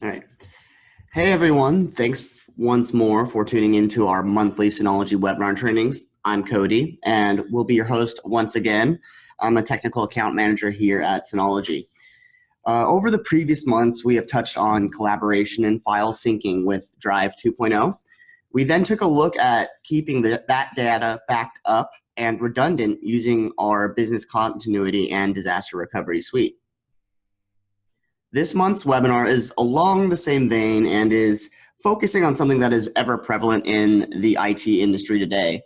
All right. Hey, everyone. Thanks once more for tuning into our monthly Synology webinar trainings. I'm Cody, and we'll be your host once again. I'm a technical account manager here at Synology. Over the previous months, we have touched on collaboration and file syncing with Drive 2.0. We then took a look at keeping that data backed up and redundant using our business continuity and disaster recovery suite. This month's webinar is along the same vein and is focusing on something that is ever prevalent in the IT industry today.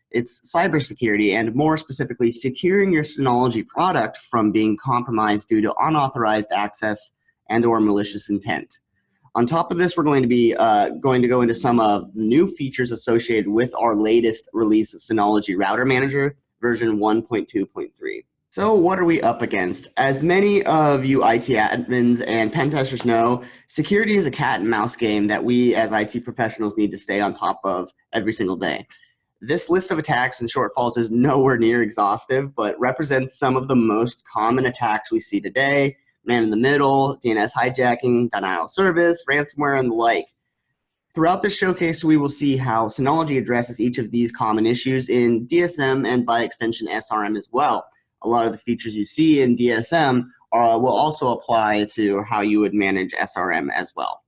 It's cybersecurity, and more specifically, securing your Synology product from being compromised due to unauthorized access and/or malicious intent. On top of this, we're going to go into some of the new features associated with our latest release of Synology Router Manager, version 1.2.3. So what are we up against? As many of you IT admins and pen testers know, security is a cat and mouse game that we as IT professionals need to stay on top of every single day. This list of attacks and shortfalls is nowhere near exhaustive, but represents some of the most common attacks we see today: man in the middle, DNS hijacking, denial of service, ransomware, and the like. Throughout this showcase, we will see how Synology addresses each of these common issues in DSM and by extension SRM as well. A lot of the features you see in DSM will also apply to how you would manage SRM as well.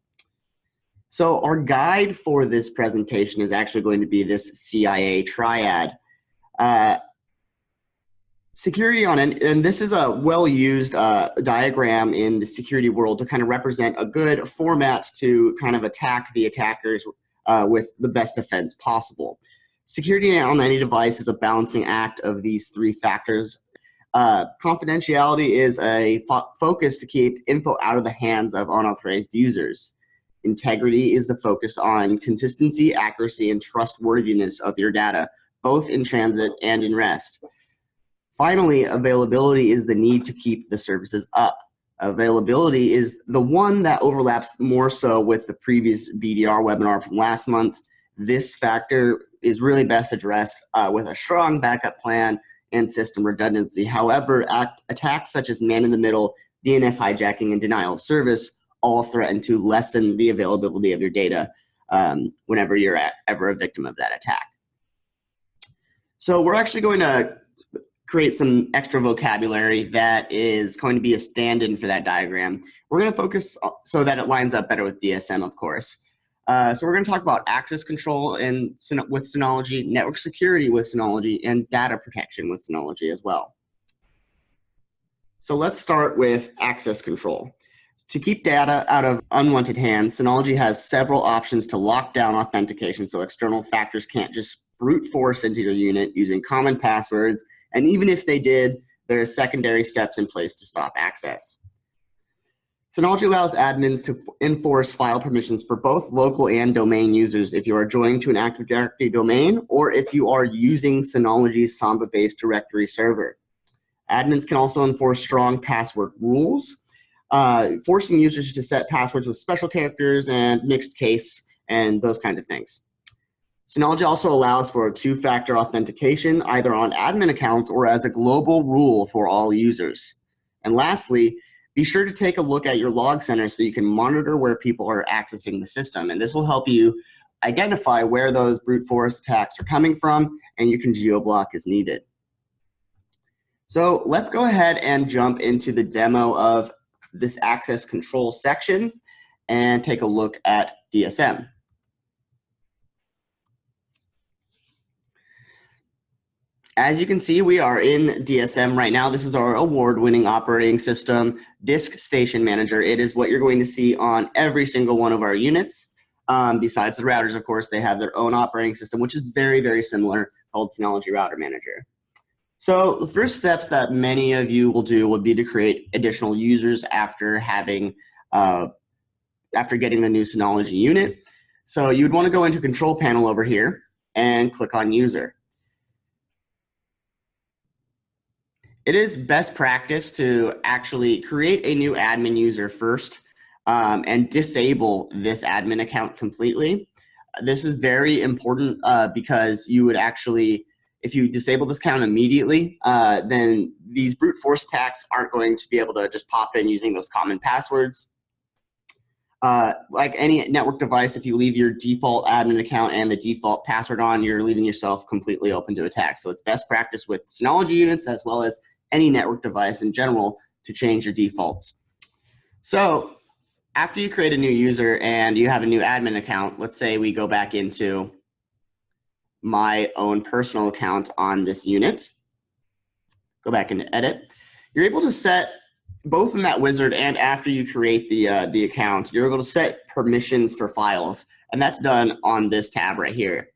So our guide for this presentation is actually going to be this CIA triad. Security on it, and this is a well-used diagram in the security world to kind of represent a good format to kind of attack the attackers with the best defense possible. Security on any device is a balancing act of these three factors. Confidentiality is a focus to keep info out of the hands of unauthorized users. Integrity is the focus on consistency, accuracy, and trustworthiness of your data, both in transit and in rest. Finally, availability is the need to keep the services up. Availability is the one that overlaps more so with the previous BDR webinar from last month. This factor is really best addressed with a strong backup plan and system redundancy. However, attacks such as man in the middle, DNS hijacking, and denial of service all threaten to lessen the availability of your data whenever you're ever a victim of that attack. So we're actually going to create some extra vocabulary that is going to be a stand-in for that diagram. We're going to focus so that it lines up better with DSM, of course. So we're going to talk about access control with Synology, network security with Synology, and data protection with Synology as well. So let's start with access control. To keep data out of unwanted hands, Synology has several options to lock down authentication so external factors can't just brute force into your unit using common passwords, and even if they did, there are secondary steps in place to stop access. Synology allows admins to enforce file permissions for both local and domain users if you are joining to an Active Directory domain or if you are using Synology's Samba-based directory server. Admins can also enforce strong password rules, forcing users to set passwords with special characters and mixed case and those kinds of things. Synology also allows for two-factor authentication either on admin accounts or as a global rule for all users. And lastly, be sure to take a look at your log center so you can monitor where people are accessing the system. And this will help you identify where those brute force attacks are coming from, and you can geo-block as needed. So let's go ahead and jump into the demo of this access control section and take a look at DSM. As you can see, we are in DSM right now. This is our award-winning operating system, Disk Station Manager. It is what you're going to see on every single one of our units. Besides the routers, of course, they have their own operating system, which is very, very similar, called Synology Router Manager. So the first steps that many of you will do would be to create additional users after getting the new Synology unit. So you'd want to go into Control Panel over here and click on User. It is best practice to actually create a new admin user first and disable this admin account completely. This is very important because you would actually, if you disable this account immediately, then these brute force attacks aren't going to be able to just pop in using those common passwords. Like any network device, if you leave your default admin account and the default password on, you're leaving yourself completely open to attack. So it's best practice with Synology units as well as any network device in general to change your defaults. So after you create a new user and you have a new admin account, let's say we go back into my own personal account on this unit, go back into edit, you're able to set both in that wizard and after you create the account, you're able to set permissions for files, and that's done on this tab right here.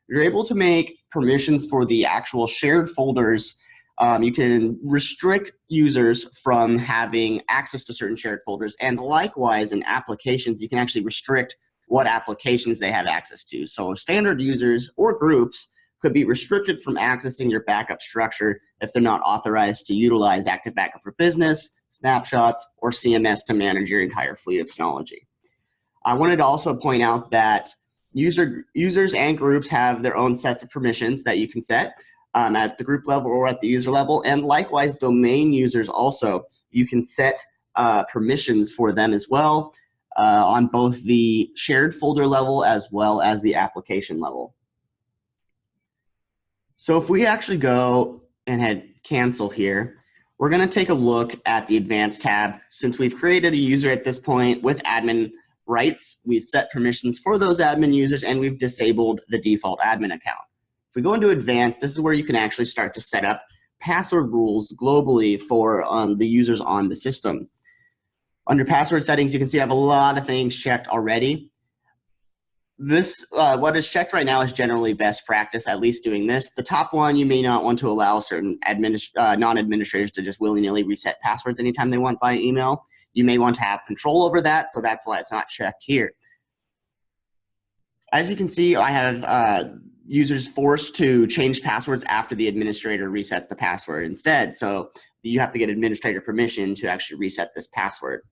You're able to make permissions for the actual shared folders. You can restrict users from having access to certain shared folders, and likewise in applications, you can actually restrict what applications they have access to. So standard users or groups could be restricted from accessing your backup structure if they're not authorized to utilize Active Backup for Business, Snapshots, or CMS to manage your entire fleet of Synology. I wanted to also point out that users and groups have their own sets of permissions that you can set at the group level or at the user level, and likewise domain users also, you can set permissions for them as well on both the shared folder level as well as the application level. So if we actually go and hit cancel here, we're going to take a look at the advanced tab. Since we've created a user at this point with admin rights, we've set permissions for those admin users, and we've disabled the default admin account. If we go into advanced, this is where you can actually start to set up password rules globally for the users on the system. Under password settings, you can see I have a lot of things checked already. This, what is checked right now is generally best practice, at least doing this. The top one, you may not want to allow certain non-administrators to just willy-nilly reset passwords anytime they want via email. You may want to have control over that, so that's why it's not checked here. As you can see, I have users forced to change passwords after the administrator resets the password instead. So you have to get administrator permission to actually reset this password.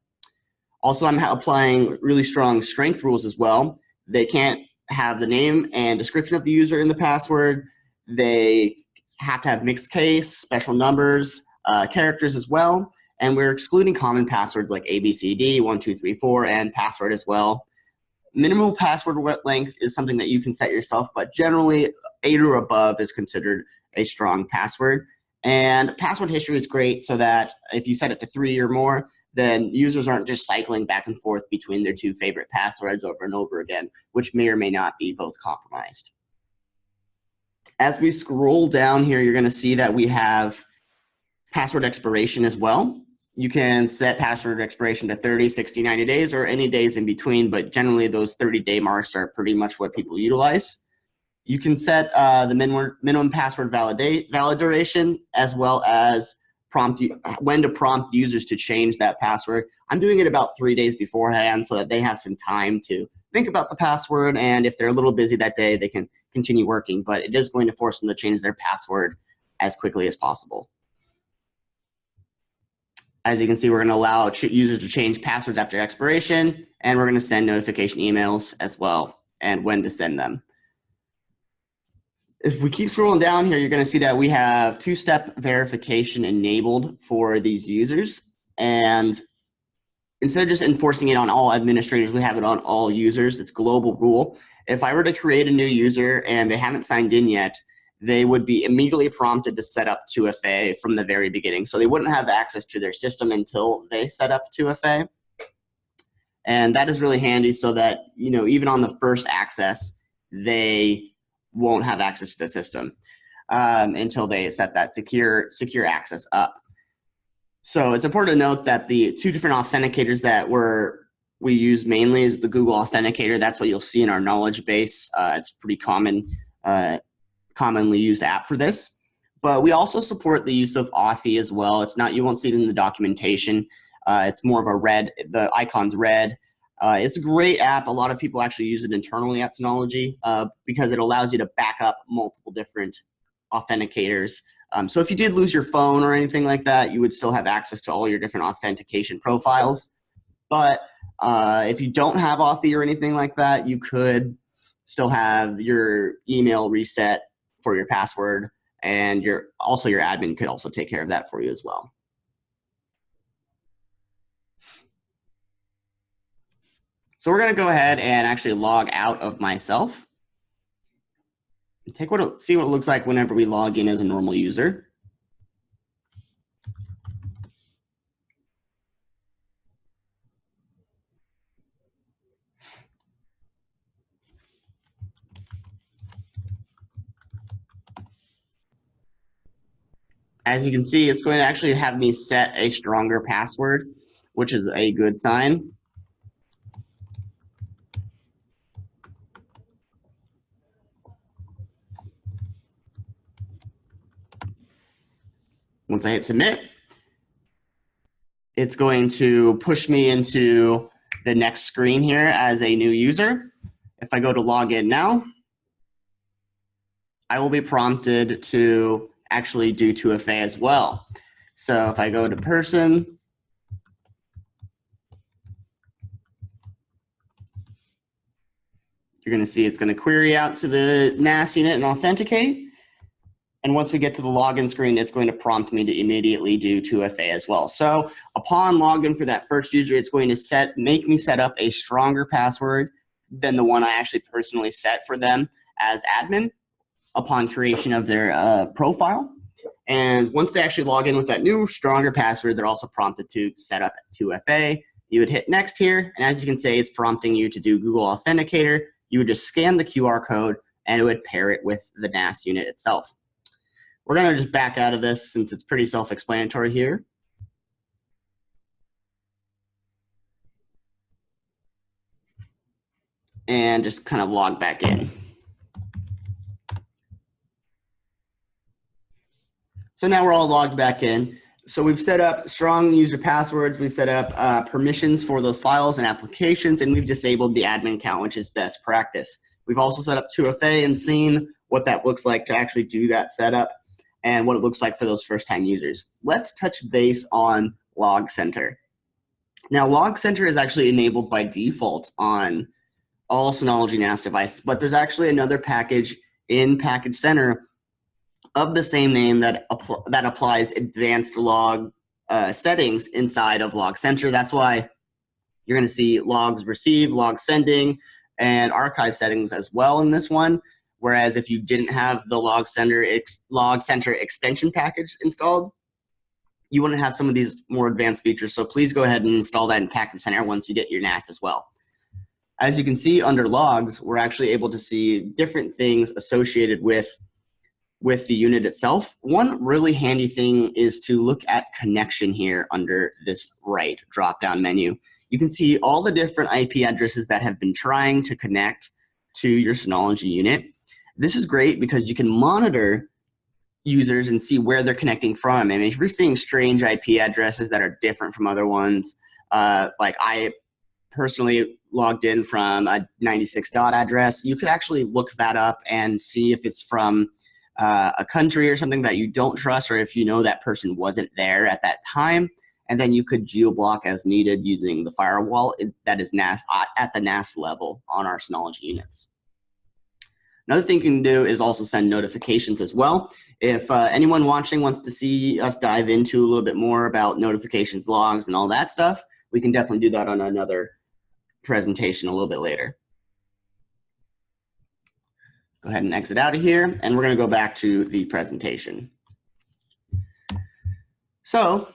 Also, I'm applying really strong strength rules as well. They can't have the name and description of the user in the password. They have to have mixed case, special numbers, characters as well. And we're excluding common passwords like ABCD, 1, 2, 3, 4, and password as well. Minimal password length is something that you can set yourself, but generally 8 or above is considered a strong password. And password history is great so that if you set it to 3 or more, then users aren't just cycling back and forth between their 2 favorite passwords over and over again, which may or may not be both compromised. As we scroll down here, you're going to see that we have password expiration as well. You can set password expiration to 30, 60, 90 days, or any days in between, but generally those 30-day marks are pretty much what people utilize. You can set the minimum password valid duration, as well as when to prompt users to change that password. I'm doing it about 3 days beforehand so that they have some time to think about the password, and if they're a little busy that day, they can continue working, but it is going to force them to change their password as quickly as possible. As you can see, we're going to allow users to change passwords after expiration, and we're going to send notification emails as well, and when to send them. If we keep scrolling down here, you're going to see that we have 2-step verification enabled for these users. And instead of just enforcing it on all administrators, we have it on all users. It's a global rule. If I were to create a new user and they haven't signed in yet, they would be immediately prompted to set up 2FA from the very beginning. So they wouldn't have access to their system until they set up 2FA. And that is really handy so that, even on the first access, they won't have access to the system until they set that secure access up. So it's important to note that the 2 different authenticators that we use mainly is the Google Authenticator. That's what you'll see in our knowledge base. It's pretty commonly used app for this. But we also support the use of Authy as well. You won't see it in the documentation. It's more of a red, the icon's red. It's a great app. A lot of people actually use it internally at Synology because it allows you to back up multiple different authenticators. So if you did lose your phone or anything like that, you would still have access to all your different authentication profiles. But if you don't have Authy or anything like that, you could still have your email reset for your password, and your admin could also take care of that for you as well. So we're going to go ahead and actually log out of myself. See what it looks like whenever we log in as a normal user. As you can see, it's going to actually have me set a stronger password, which is a good sign. Once I hit submit, it's going to push me into the next screen here as a new user. If I go to log in now, I will be prompted to actually do 2FA as well. So if I go to person, you're going to see it's going to query out to the NAS unit and authenticate. And once we get to the login screen, it's going to prompt me to immediately do 2FA as well. So upon login for that first user, it's going to make me set up a stronger password than the one I actually personally set for them as admin upon creation of their profile. And once they actually log in with that new, stronger password, they're also prompted to set up 2FA. You would hit next here, and as you can see, it's prompting you to do Google Authenticator. You would just scan the QR code, and it would pair it with the NAS unit itself. We're going to just back out of this since it's pretty self-explanatory here. And just kind of log back in. So now we're all logged back in. So we've set up strong user passwords. We set up permissions for those files and applications, and we've disabled the admin account, which is best practice. We've also set up 2FA and seen what that looks like to actually do that setup and what it looks like for those first-time users. Let's touch base on Log Center. Now, Log Center is actually enabled by default on all Synology NAS devices, but there's actually another package in Package Center of the same name that applies advanced log settings inside of Log Center. That's why you're going to see logs receive, log sending, and archive settings as well in this one. Whereas if you didn't have the Log Center extension package installed, you wouldn't have some of these more advanced features. So please go ahead and install that in Package Center once you get your NAS as well. As you can see under logs, we're actually able to see different things associated with the unit itself. One really handy thing is to look at connection here under this right drop-down menu. You can see all the different IP addresses that have been trying to connect to your Synology unit. This is great because you can monitor users and see where they're connecting from. And if you're seeing strange IP addresses that are different from other ones, like I personally logged in from a 96 dot address, you could actually look that up and see if it's from a country or something that you don't trust, or if you know that person wasn't there at that time, and then you could geo-block as needed using the firewall that is NAS at the NAS level on our Synology units. Another thing you can do is also send notifications as well. If anyone watching wants to see us dive into a little bit more about notifications, logs, and all that stuff, we can definitely do that on another presentation a little bit later. Go ahead and exit out of here, and we're going to go back to the presentation. So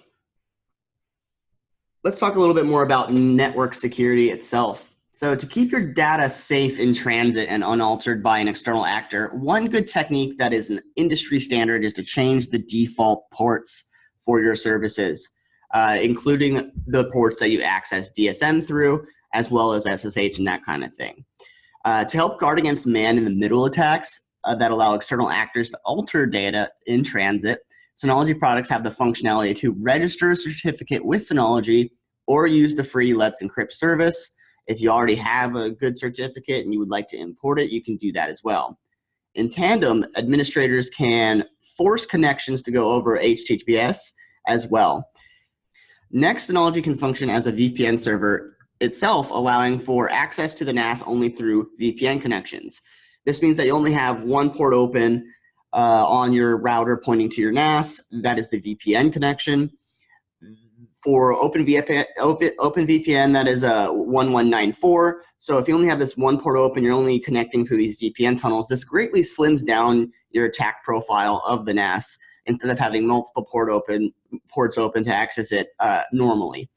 let's talk a little bit more about network security itself. So to keep your data safe in transit and unaltered by an external actor, one good technique that is an industry standard is to change the default ports for your services, including the ports that you access DSM through, as well as SSH and that kind of thing. To help guard against man-in-the-middle attacks that allow external actors to alter data in transit, Synology products have the functionality to register a certificate with Synology or use the free Let's Encrypt service. If you already have a good certificate and you would like to import it, you can do that as well. In tandem, administrators can force connections to go over HTTPS as well. Next, Synology can function as a VPN server itself, allowing for access to the NAS only through VPN connections. This means that you only have one port open on your router pointing to your NAS. That is the VPN connection. For OpenVPN, that is a 1194. So if you only have this one port open, you're only connecting through these VPN tunnels. This greatly slims down your attack profile of the NAS instead of having multiple ports open to access it normally.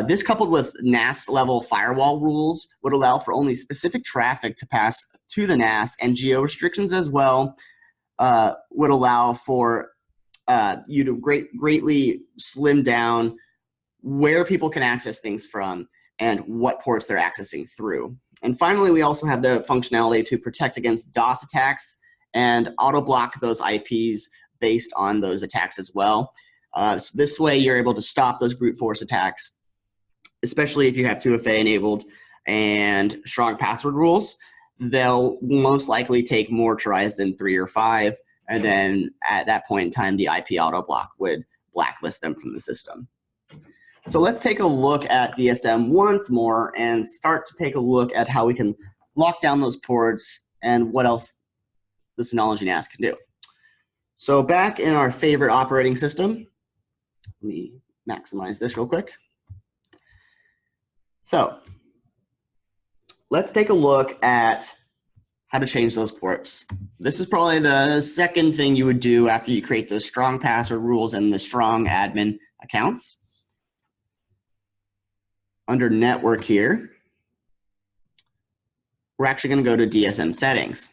This, coupled with NAS level firewall rules, would allow for only specific traffic to pass to the NAS, and geo restrictions as well would allow for you to greatly slim down where people can access things from and what ports they're accessing through. And finally, we also have the functionality to protect against DOS attacks and auto block those IPs based on those attacks as well. So this way, you're able to stop those brute force attacks, especially if you have 2FA enabled and strong password rules. They'll most likely take more tries than 3 or 5. And then at that point in time, the IP auto block would blacklist them from the system. So let's take a look at DSM once more and start to take a look at how we can lock down those ports and what else the Synology NAS can do. So back in our favorite operating system, let me maximize this real quick. So let's take a look at how to change those ports. This is probably the second thing you would do after you create those strong password rules and the strong admin accounts. Under network here, we're actually going to go to DSM settings.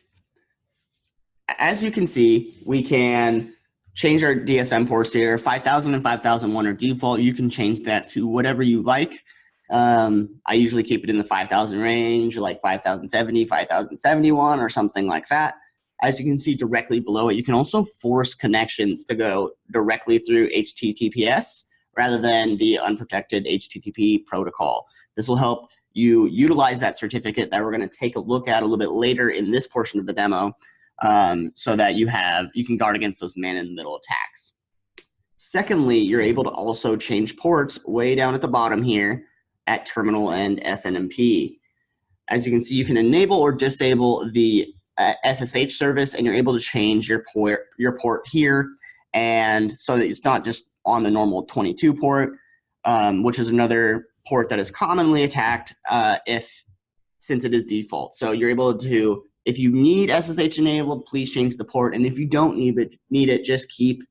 As you can see, we can change our DSM ports here. 5000 and 5001 are default. You can change that to whatever you like. I usually keep it in the 5000 range, like 5070, 5071, or something like that. As you can see directly below it, you can also force connections to go directly through HTTPS rather than the unprotected HTTP protocol. This will help you utilize that certificate that we're going to take a look at a little bit later in this portion of the demo, so that you can guard against those man-in-the-middle attacks. Secondly, you're able to also change ports way down at the bottom here at terminal and SNMP. As you can see, you can enable or disable the SSH service, and you're able to change your port here, and so that it's not just on the normal 22 port, which is another port that is commonly attacked since it is default. So you're able to, if you need SSH enabled, please change the port, and if you don't need it, just keep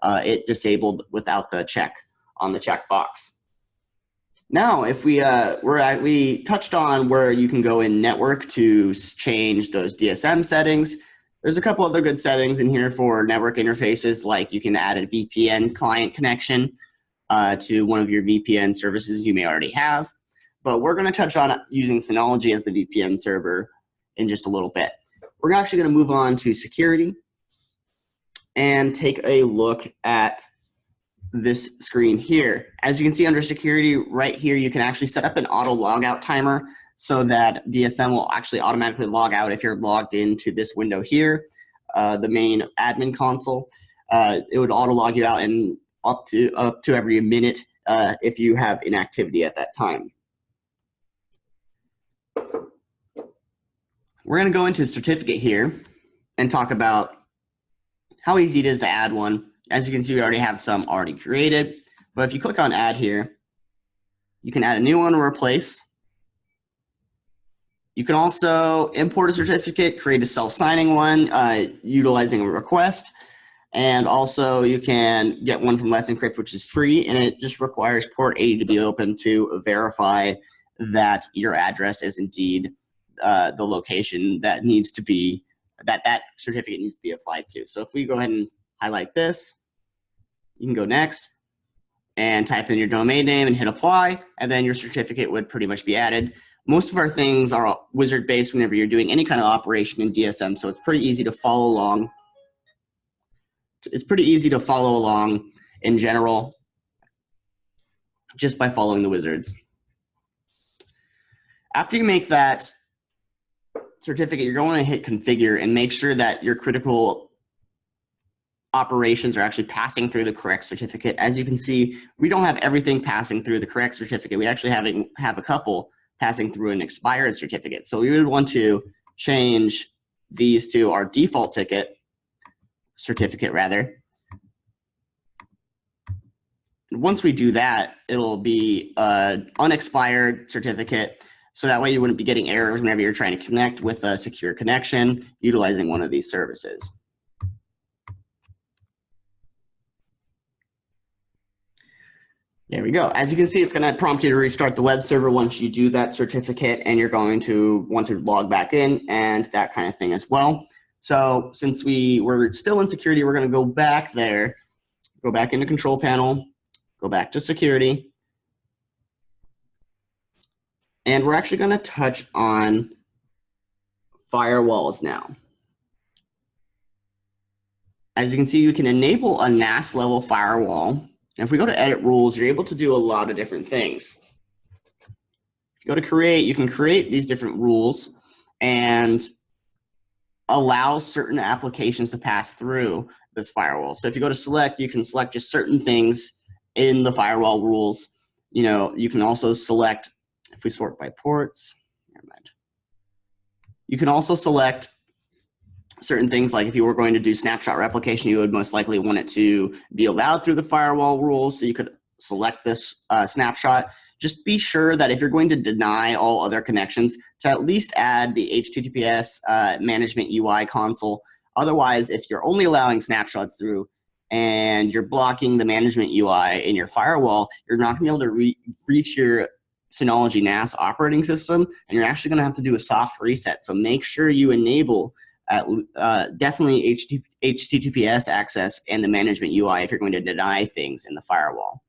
it disabled without the check on the checkbox. Now, if we touched on where you can go in network to change those DSM settings. There's a couple other good settings in here for network interfaces, like you can add a VPN client connection to one of your VPN services you may already have. But we're going to touch on using Synology as the VPN server in just a little bit. We're actually going to move on to security and take a look at this screen here. As you can see under security right here, you can actually set up an auto logout timer so that DSM will actually automatically log out if you're logged into this window here, the main admin console. It would auto log you out in up to every minute if you have inactivity at that time. We're going to go into certificate here and talk about how easy it is to add one. As you can see, we already have some already created, but if you click on add here, you can add a new one or replace. You can also import a certificate, create a self-signing one utilizing a request, and also you can get one from Let's Encrypt, which is free, and it just requires port 80 to be open to verify that your address is indeed the location that needs to be, that certificate needs to be applied to. So if we go ahead and highlight this, you can go next and type in your domain name and hit apply, and then your certificate would pretty much be added. Most of our things are wizard based whenever you're doing any kind of operation in DSM, so it's pretty easy to follow along. It's pretty easy to follow along in general just by following the wizards. After you make that certificate, you're going to hit configure and make sure that your critical operations are actually passing through the correct certificate. As you can see, we don't have everything passing through the correct certificate. We actually have a couple passing through an expired certificate. So we would want to change these to our default certificate rather. Once we do that, it'll be an unexpired certificate. So that way you wouldn't be getting errors whenever you're trying to connect with a secure connection utilizing one of these services. There we go. As you can see, it's going to prompt you to restart the web server once you do that certificate, and you're going to want to log back in and that kind of thing as well. So since we were still in security, we're going to go back there, go back into control panel, go back to security, and we're actually going to touch on firewalls now. As you can see, you can enable a NAS level firewall. And if we go to edit rules, you're able to do a lot of different things. If you go to create, you can create these different rules and allow certain applications to pass through this firewall. So if you go to select, you can select just certain things in the firewall rules. You know, you can also select, if we sort by ports, never mind. You can also select certain things, like if you were going to do snapshot replication, you would most likely want it to be allowed through the firewall rules. So you could select this snapshot. Just be sure that if you're going to deny all other connections, to at least add the HTTPS management UI console. Otherwise, if you're only allowing snapshots through and you're blocking the management UI in your firewall, you're not going to be able to reach your Synology NAS operating system, and you're actually going to have to do a soft reset. So make sure you enable definitely HTTPS access and the management UI if you're going to deny things in the firewall.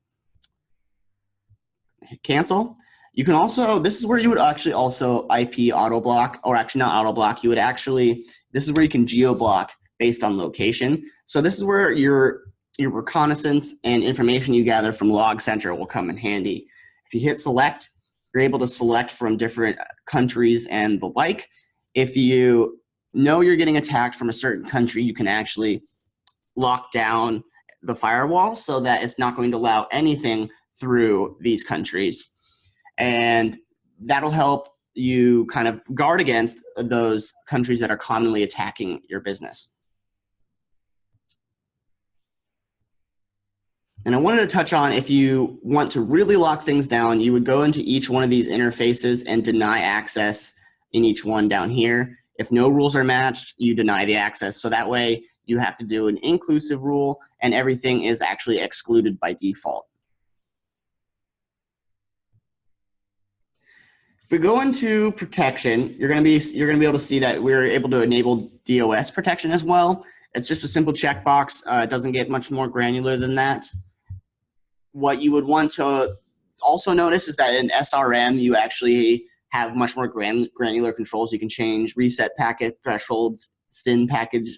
Hit cancel. You can also, this is where you would actually also IP auto block, or actually not auto block, you would actually, this is where you can geo block based on location. So this is where your reconnaissance and information you gather from Log Center will come in handy. If you hit select, you're able to select from different countries and the like. If you know you're getting attacked from a certain country, you can actually lock down the firewall so that it's not going to allow anything through these countries. And that'll help you kind of guard against those countries that are commonly attacking your business. And I wanted to touch on, if you want to really lock things down, you would go into each one of these interfaces and deny access in each one down here. If no rules are matched, you deny the access. So that way you have to do an inclusive rule and everything is actually excluded by default. If we go into protection, you're going to be able to see that we're able to enable DOS protection as well. It's just a simple checkbox. It doesn't get much more granular than that. What you would want to also notice is that in SRM, you actually have much more granular controls. You can change reset packet thresholds, SYN packet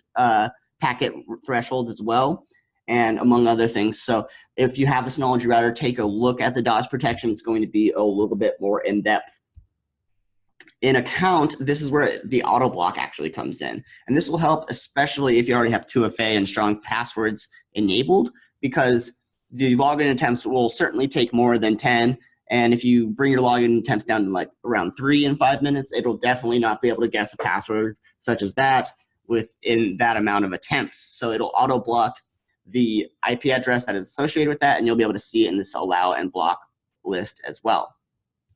thresholds as well, and among other things. So if you have a Synology router, take a look at the DOS protection. It's going to be a little bit more in depth. In account, this is where the auto block actually comes in. And this will help, especially if you already have 2FA and strong passwords enabled, because the login attempts will certainly take more than 10. And if you bring your login attempts down to like around 3 in 5 minutes, it'll definitely not be able to guess a password such as that within that amount of attempts. So it'll auto block the IP address that is associated with that, and you'll be able to see it in this allow and block list as well.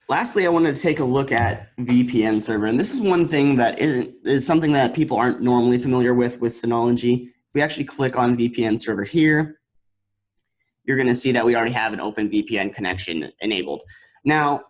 Lastly, I wanted to take a look at VPN server, and this is one thing that is something that people aren't normally familiar with Synology. If we actually click on VPN server here, you're going to see that we already have an open VPN connection enabled. Now,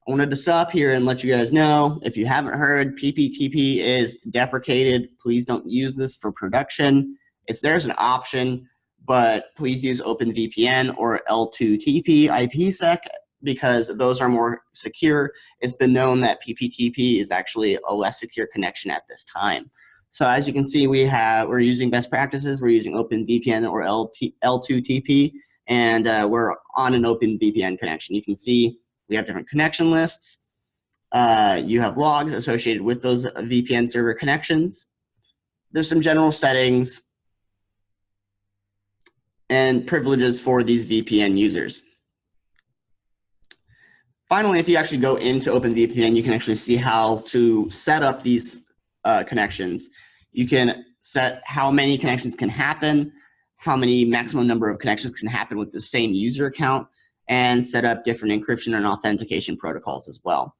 I wanted to stop here and let you guys know, if you haven't heard, PPTP is deprecated. Please don't use this for production. There's an option, but please use OpenVPN or L2TP IPsec, because those are more secure. It's been known that PPTP is actually a less secure connection at this time. So as you can see, we're using best practices. We're using OpenVPN or L2TP, and we're on an OpenVPN connection. You can see we have different connection lists. You have logs associated with those VPN server connections. There's some general settings and privileges for these VPN users. Finally, if you actually go into OpenVPN, you can actually see how to set up these connections. You can set how many connections can happen, how many maximum number of connections can happen with the same user account, and set up different encryption and authentication protocols as well.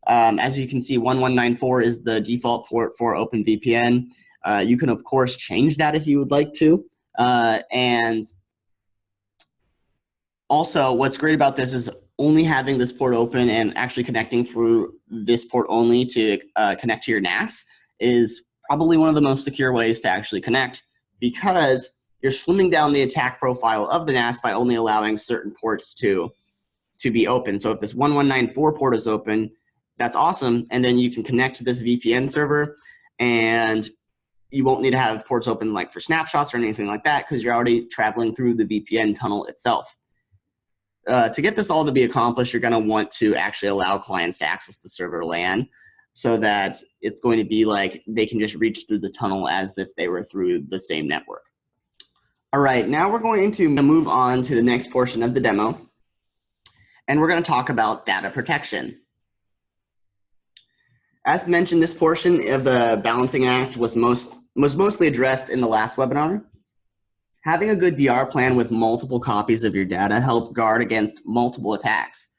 As you can see, 1194 is the default port for OpenVPN. You can, of course, change that if you would like to. And also, what's great about this is only having this port open and actually connecting through this port only to connect to your NAS is probably one of the most secure ways to actually connect, because you're slimming down the attack profile of the NAS by only allowing certain ports to be open. So if this 1194 port is open, that's awesome. And then you can connect to this VPN server, and you won't need to have ports open like for snapshots or anything like that, because you're already traveling through the VPN tunnel itself. To get this all to be accomplished, you're going to want to actually allow clients to access the server LAN, so that it's going to be like they can just reach through the tunnel as if they were through the same network. All right, now we're going to move on to the next portion of the demo, and we're going to talk about data protection. As mentioned, this portion of the balancing act was mostly addressed in the last webinar. Having a good DR plan with multiple copies of your data helps guard against multiple attacks.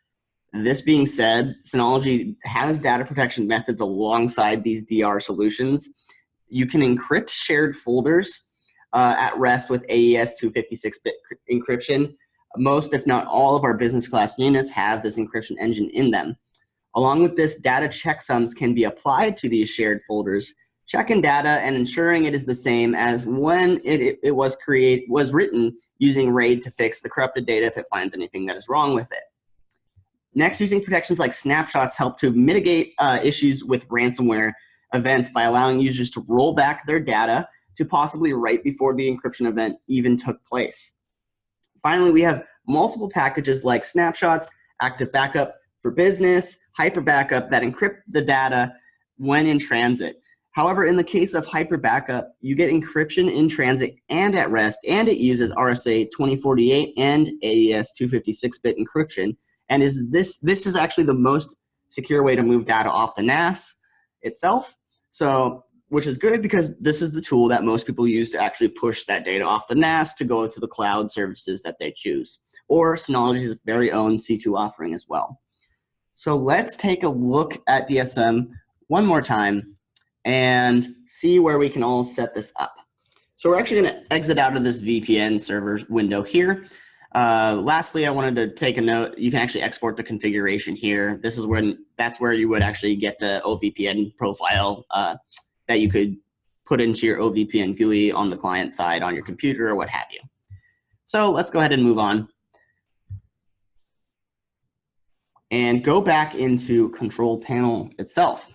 This being said, Synology has data protection methods alongside these DR solutions. You can encrypt shared folders at rest with AES 256-bit encryption. Most, if not all, of our business class units have this encryption engine in them. Along with this, data checksums can be applied to these shared folders, checking data and ensuring it is the same as when it was written using RAID to fix the corrupted data if it finds anything that is wrong with it. Next, using protections like snapshots help to mitigate issues with ransomware events by allowing users to roll back their data to possibly right before the encryption event even took place. Finally, we have multiple packages like snapshots, active backup for business, hyper backup that encrypt the data when in transit. However, in the case of hyper backup, you get encryption in transit and at rest, and it uses RSA 2048 and AES 256-bit encryption. And this is actually the most secure way to move data off the NAS itself. So, which is good because this is the tool that most people use to actually push that data off the NAS to go to the cloud services that they choose, or Synology's very own C2 offering as well. So let's take a look at DSM one more time and see where we can all set this up. So we're actually going to exit out of this VPN server window here. Lastly, I wanted to take a note. You can actually export the configuration here. This is that's where you would actually get the OVPN profile that you could put into your OVPN GUI on the client side on your computer or what have you. So let's go ahead and move on. And go back into control panel itself.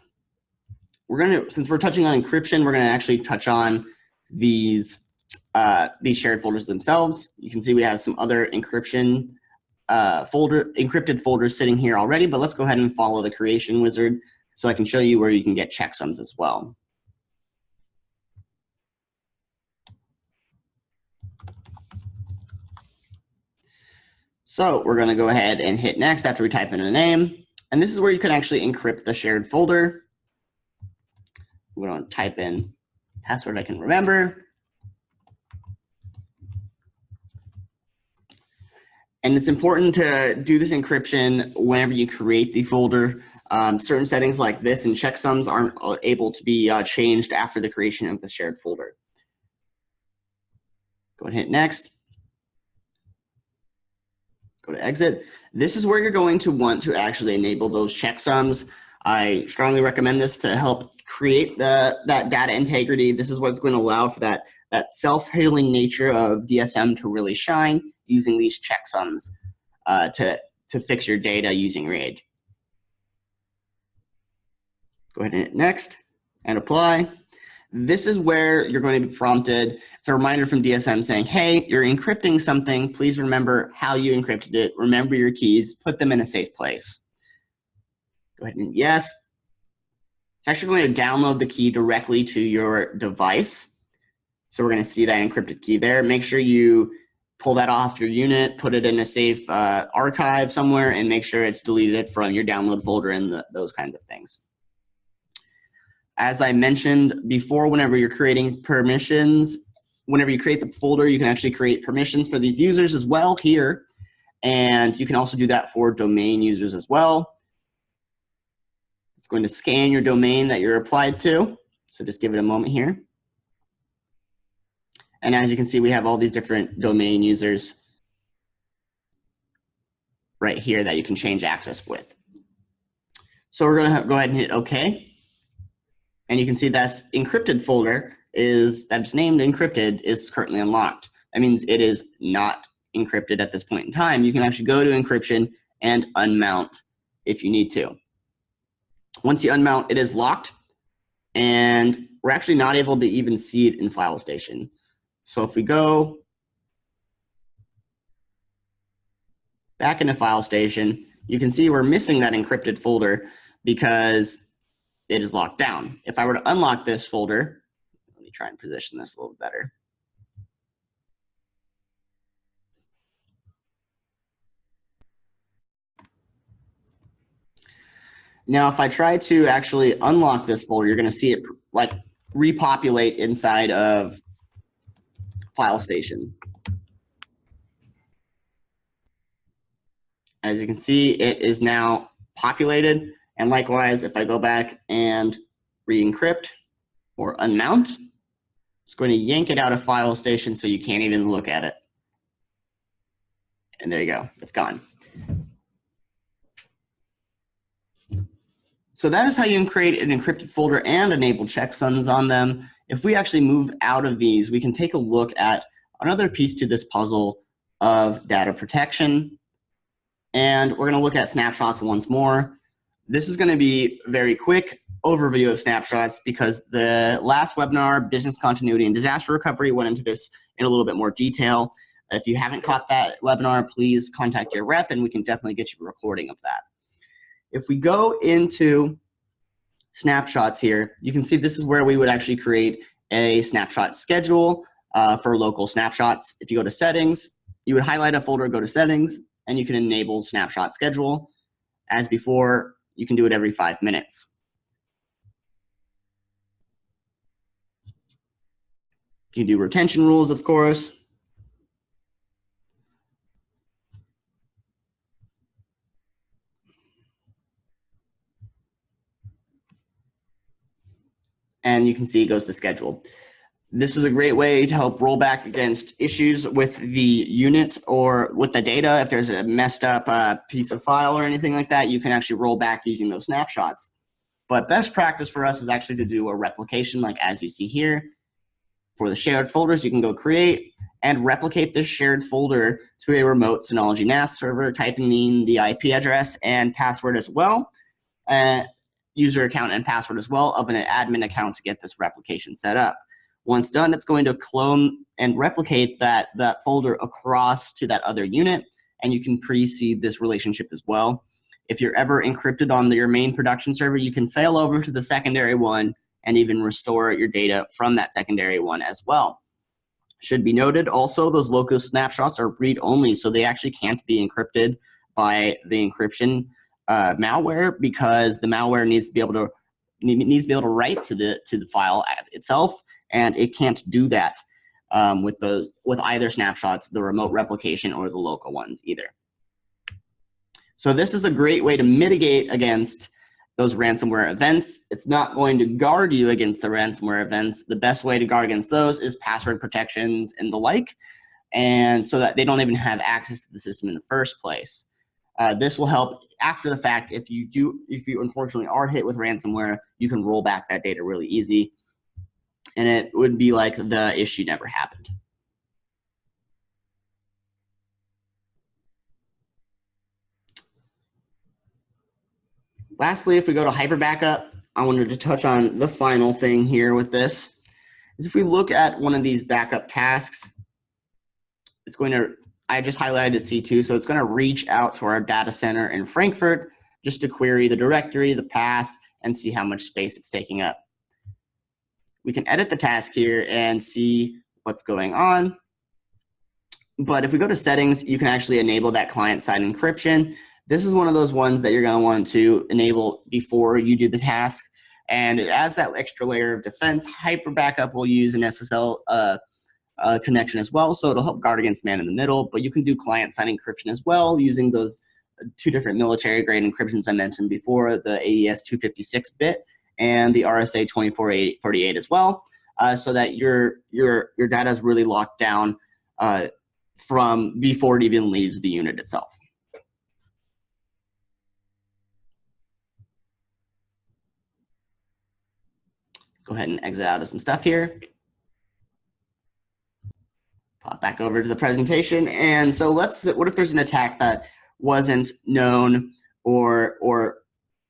Since we're touching on encryption, we're gonna actually touch on these shared folders themselves. You can see we have some other encrypted folders sitting here already, but let's go ahead and follow the creation wizard so I can show you where you can get checksums as well. So we're going to go ahead and hit next after we type in a name. And this is where you can actually encrypt the shared folder. We're going to type in password I can remember. And it's important to do this encryption whenever you create the folder. Certain settings like this and checksums aren't able to be changed after the creation of the shared folder. Go ahead and hit next. Go to exit. This is where you're going to want to actually enable those checksums. I strongly recommend this to help create that data integrity. This is what's going to allow for that self-healing nature of DSM to really shine, using these checksums to fix your data using RAID. Go ahead and hit next and apply. This is where you're going to be prompted. It's a reminder from DSM saying, hey, you're encrypting something. Please remember how you encrypted it. Remember your keys. Put them in a safe place. Go ahead and yes. It's actually going to download the key directly to your device. So we're going to see that encrypted key there. Make sure you pull that off your unit, put it in a safe archive somewhere, and make sure it's deleted from your download folder and those kinds of things. As I mentioned before, whenever you're creating permissions whenever you create the folder, you can actually create permissions for these users as well here. And you can also do that for domain users as well. It's going to scan your domain that you're applied to. So just give it a moment here. And as you can see, we have all these different domain users right here that you can change access with. So we're going to go ahead and hit OK. And you can see that encrypted folder that's named encrypted is currently unlocked. That means it is not encrypted at this point in time. You can actually go to encryption and unmount if you need to. Once you unmount, it is locked, and we're actually not able to even see it in File Station. So if we go back into File Station, you can see we're missing that encrypted folder because it is locked down. If I were to unlock this folder, let me try and position this a little better. Now, if I try to actually unlock this folder, you're going to see it like repopulate inside of File Station. As you can see, it is now populated. And likewise, if I go back and re-encrypt or unmount, it's going to yank it out of File Station so you can't even look at it. And there you go, it's gone. So that is how you can create an encrypted folder and enable checksums on them. If we actually move out of these, we can take a look at another piece to this puzzle of data protection. And we're going to look at snapshots once more. This is going to be a very quick overview of snapshots because the last webinar, Business Continuity and Disaster Recovery, went into this in a little bit more detail. If you haven't caught that webinar, please contact your rep and we can definitely get you a recording of that. If we go into snapshots here, you can see this is where we would actually create a snapshot schedule for local snapshots. If you go to settings, you would highlight a folder, go to settings, and you can enable snapshot schedule. As before, you can do it every 5 minutes. You can do retention rules, of course. And you can see it goes to schedule. This is a great way to help roll back against issues with the unit or with the data. If there's a messed up piece of file or anything like that, you can actually roll back using those snapshots. But best practice for us is actually to do a replication like as you see here. For the shared folders, you can go create and replicate this shared folder to a remote Synology NAS server, typing in the IP address and password as well, user account and password as well of an admin account to get this replication set up. Once done, it's going to clone and replicate that folder across to that other unit, and you can pre-seed this relationship as well. If you're ever encrypted on your main production server, you can fail over to the secondary one and even restore your data from that secondary one as well. Should be noted also, those local snapshots are read-only, so they actually can't be encrypted by the encryption malware, because the malware needs to be able to write to the file itself, and it can't do that with either snapshots, the remote replication or the local ones either. So this is a great way to mitigate against those ransomware events. It's not going to guard you against the ransomware events. The best way to guard against those is password protections and the like, and so that they don't even have access to the system in the first place. This will help after the fact. If you unfortunately are hit with ransomware, you can roll back that data really easy, and it would be like the issue never happened. Lastly, if we go to hyper backup, I wanted to touch on the final thing here with this. Is if we look at one of these backup tasks, it's going to, I just highlighted C2, so it's going to reach out to our data center in Frankfurt just to query the directory, the path, and see how much space it's taking up. We can edit the task here and see what's going on. But if we go to settings, you can actually enable that client-side encryption. This is one of those ones that you're going to want to enable before you do the task. And it adds that extra layer of defense. Hyper backup will use an SSL connection as well. So it'll help guard against man in the middle, but you can do client-side encryption as well using those two different military-grade encryptions I mentioned before, the AES 256-bit and the RSA 2448 as well, so that your data is really locked down from before it even leaves the unit itself. Go ahead and exit out of some stuff here. Pop back over to the presentation. And so what if there's an attack that wasn't known, or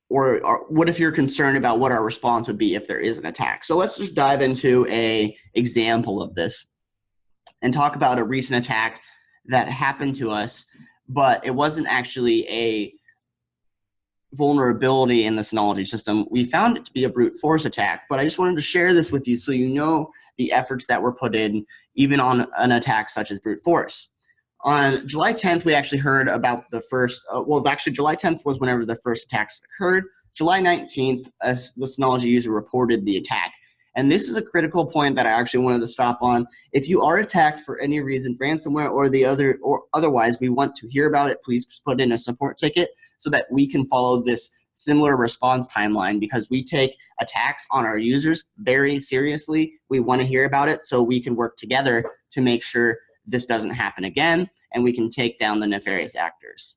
what if you're concerned about what our response would be if there is an attack? So let's just dive into an example of this and talk about a recent attack that happened to us, but it wasn't actually a vulnerability in the Synology system. We found it to be a brute force attack, but I just wanted to share this with you so you know the efforts that were put in even on an attack such as brute force. On July 10th, we actually heard about the first, well, actually July 10th was whenever the first attacks occurred. July 19th, the Synology user reported the attack. And this is a critical point that I actually wanted to stop on. If you are attacked for any reason, ransomware or otherwise, we want to hear about it. Please put in a support ticket so that we can follow this similar response timeline, because we take attacks on our users very seriously. We want to hear about it so we can work together to make sure this doesn't happen again and we can take down the nefarious actors.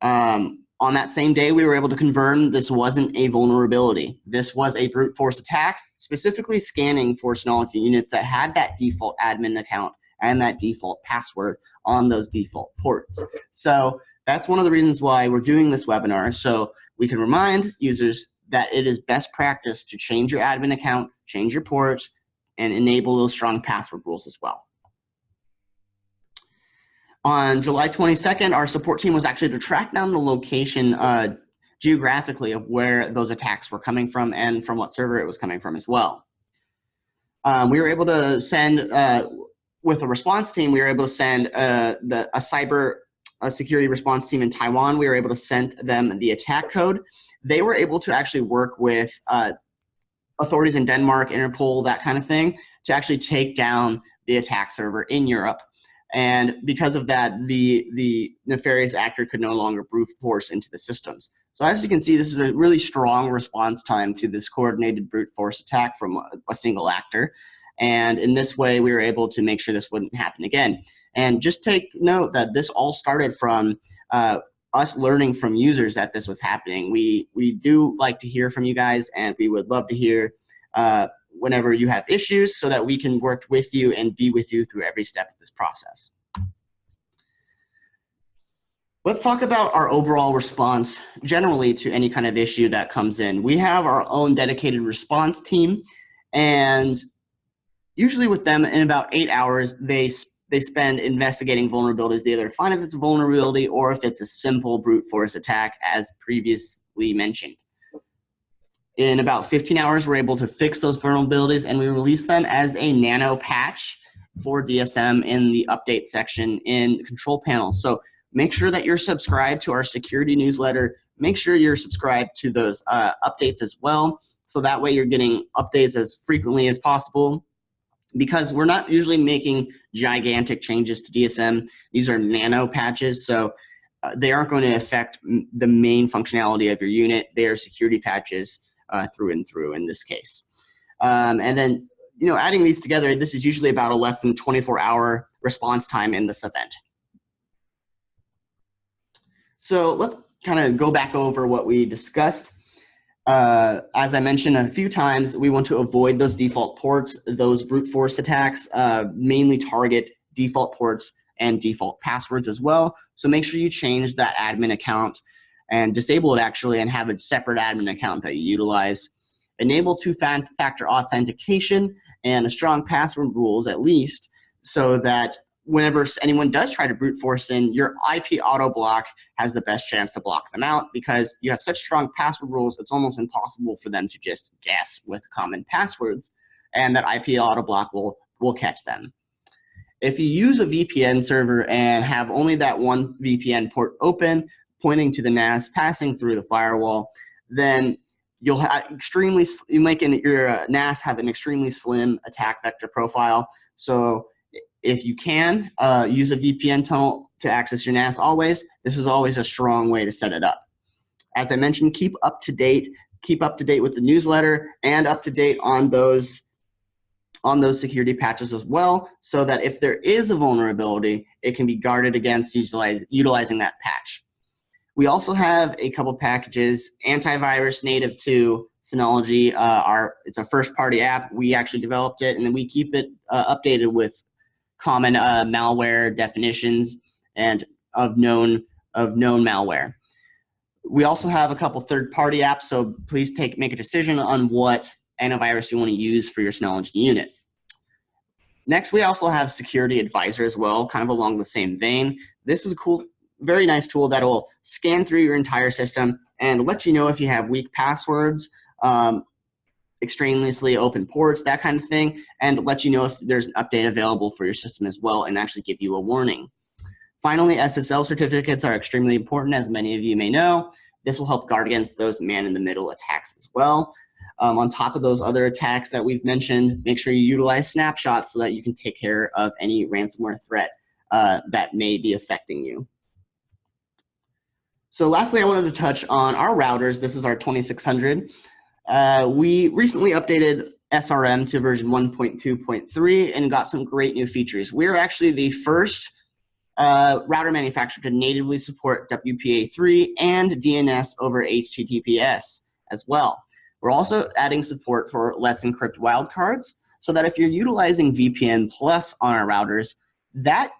On that same day, we were able to confirm this wasn't a vulnerability. This was a brute force attack, specifically scanning for Synology units that had that default admin account and that default password on those default ports. So that's one of the reasons why we're doing this webinar, so we can remind users that it is best practice to change your admin account, change your ports, and enable those strong password rules as well. On July 22nd, our support team was actually to track down the location geographically of where those attacks were coming from and from what server it was coming from as well. We were able to send, with a response team, we were able to send a cyber security response team in Taiwan. We were able to send them the attack code. They were able to actually work with authorities in Denmark, Interpol, that kind of thing, to actually take down the attack server in Europe. And because of that, the nefarious actor could no longer brute force into the systems. So as you can see, this is a really strong response time to this coordinated brute force attack from a single actor. And in this way, we were able to make sure this wouldn't happen again. And just take note that this all started from us learning from users that this was happening. We do like to hear from you guys, and we would love to hear whenever you have issues so that we can work with you and be with you through every step of this process. Let's talk about our overall response generally to any kind of issue that comes in. We have our own dedicated response team, and usually with them in about 8 hours, they spend investigating vulnerabilities. They either find if it's a vulnerability or if it's a simple brute force attack, as previously mentioned. In about 15 hours, we're able to fix those vulnerabilities, and we release them as a nano patch for DSM in the update section in the control panel. So make sure that you're subscribed to our security newsletter. Make sure you're subscribed to those updates as well, so that way you're getting updates as frequently as possible, because we're not usually making gigantic changes to DSM. These are nano patches, so they aren't going to affect the main functionality of your unit. They are security patches through and through in this case. And then, adding these together, this is usually about a less than 24-hour response time in this event. So let's kind of go back over what we discussed. As I mentioned a few times, we want to avoid those default ports. Those brute force attacks mainly target default ports and default passwords as well. So make sure you change that admin account and disable it actually, and have a separate admin account that you utilize. Enable two-factor authentication and a strong password rules at least, so that whenever anyone does try to brute force in, your IP auto block has the best chance to block them out, because you have such strong password rules, it's almost impossible for them to just guess with common passwords, and that IP auto block will catch them. If you use a VPN server and have only that one VPN port open, pointing to the NAS, passing through the firewall, then you'll have your NAS have an extremely slim attack vector profile. So if you can use a VPN tunnel to access your NAS always, this is always a strong way to set it up. As I mentioned, keep up to date with the newsletter and up to date on those security patches as well, so that if there is a vulnerability, it can be guarded against utilizing that patch. We also have a couple packages, antivirus native to Synology. It's a first-party app. We actually developed it, and then we keep it updated with common malware definitions and of known malware. We also have a couple third-party apps, so please make a decision on what antivirus you want to use for your Synology unit. Next, we also have Security Advisor as well, kind of along the same vein. This is a cool, very nice tool that will scan through your entire system and let you know if you have weak passwords, extraneously open ports, that kind of thing, and let you know if there's an update available for your system as well, and actually give you a warning. Finally, SSL certificates are extremely important, as many of you may know. This will help guard against those man-in-the-middle attacks as well. On top of those other attacks that we've mentioned, make sure you utilize snapshots so that you can take care of any ransomware threat that may be affecting you. So lastly, I wanted to touch on our routers. This is our 2600. We recently updated SRM to version 1.2.3 and got some great new features. We're actually the first router manufacturer to natively support WPA3 and DNS over HTTPS as well. We're also adding support for Let's Encrypt wildcards, so that if you're utilizing VPN Plus on our routers, that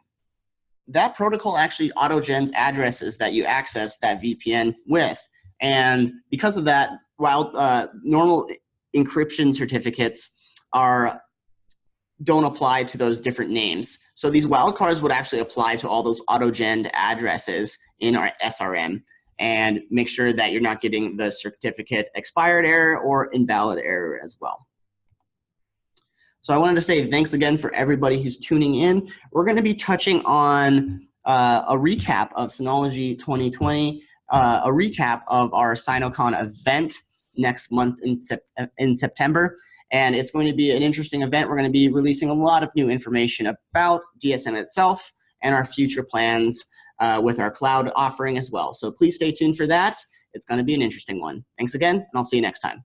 protocol actually auto-gens addresses that you access that VPN with. And because of that, while normal encryption certificates don't apply to those different names. So these wildcards would actually apply to all those auto-gen addresses in our SRM, and make sure that you're not getting the certificate expired error or invalid error as well. So I wanted to say thanks again for everybody who's tuning in. We're going to be touching on a recap of Synology 2020, a recap of our SinoCon event next month in September. And it's going to be an interesting event. We're going to be releasing a lot of new information about DSM itself and our future plans with our cloud offering as well. So please stay tuned for that. It's going to be an interesting one. Thanks again, and I'll see you next time.